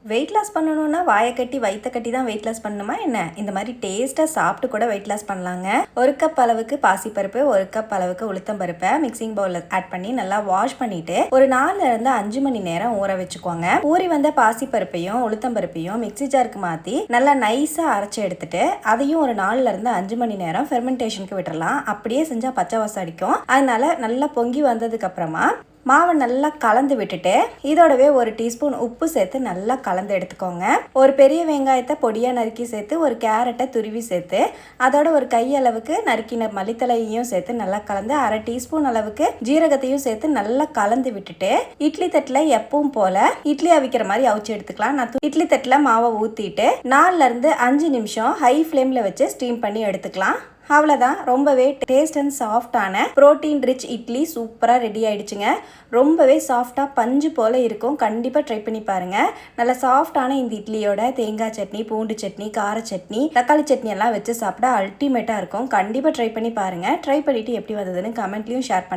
Weight loss பண்ணணும்னா வாயை கட்டி வயிற்ற கட்டி தான் வெயிட் லாஸ் பண்ணணுமா என்ன? இந்த மாதிரி டேஸ்ட்டாக சாப்பிட்டு கூட வெயிட் லாஸ் பண்ணலாங்க. 1 கப் அளவுக்கு பாசிப்பருப்பு, 1 கப் அளவுக்கு உளுத்தம்பருப்பை மிக்சிங் பவுலில் ஆட் பண்ணி நல்லா வாஷ் பண்ணிட்டு ஒரு 4 இருந்து 5 மணி நேரம் ஊற வச்சுக்கோங்க. ஊறி வந்த பாசிப்பருப்பையும் உளுத்தம்பருப்பையும் மிக்சி ஜாருக்கு மாற்றி நல்லா நைஸாக அரைச்சி எடுத்துட்டு அதையும் ஒரு 4 இருந்து 5 மணி நேரம் ஃபெர்மெண்டேஷனுக்கு விட்டுறலாம். அப்படியே செஞ்சால் பச்சை வாசம் அடிக்கும். அதனால நல்லா பொங்கி வந்ததுக்கு அப்புறமா மாவை நல்லா கலந்து விட்டுட்டு இதோடவே 1 டீஸ்பூன் உப்பு சேர்த்து நல்லா கலந்து எடுத்துக்கோங்க. ஒரு பெரிய வெங்காயத்தை பொடியாக நறுக்கி சேர்த்து ஒரு கேரட்டை துருவி சேர்த்து அதோட ஒரு கையளவுக்கு நறுக்கின மல்லித்தலையையும் சேர்த்து நல்லா கலந்து 1/2 டீஸ்பூன் அளவுக்கு ஜீரகத்தையும் சேர்த்து நல்லா கலந்து விட்டுட்டு இட்லி தட்டில் எப்பவும் போல இட்லி அவிக்கிற மாதிரி அவிச்சு எடுத்துக்கலாம். நான் இட்லி தட்டில் மாவை ஊற்றிட்டு 4 இருந்து 5 நிமிஷம் ஹை ஃப்ளேமில் வச்சு ஸ்டீம் பண்ணி எடுத்துக்கலாம். அவ்வளோதான். ரொம்பவே டேஸ்ட் அண்ட் சாஃப்டான ப்ரோட்டீன் ரிச் இட்லி சூப்பராக ரெடி ஆகிடுச்சுங்க. ரொம்பவே சாஃப்டாக பஞ்சு போல் இருக்கும். கண்டிப்பாக ட்ரை பண்ணி பாருங்கள். நல்லா சாஃப்டான இந்த இட்லியோட தேங்காய் சட்னி, பூண்டு சட்னி, கார சட்னி, தக்காளி சட்னி எல்லாம் வச்சு சாப்பிட அல்டிமேட்டாக இருக்கும். கண்டிப்பாக ட்ரை பண்ணி பாருங்கள். ட்ரை பண்ணிவிட்டு எப்படி வந்ததுன்னு கமெண்ட்லேயும் ஷேர் பண்ணுங்கள்.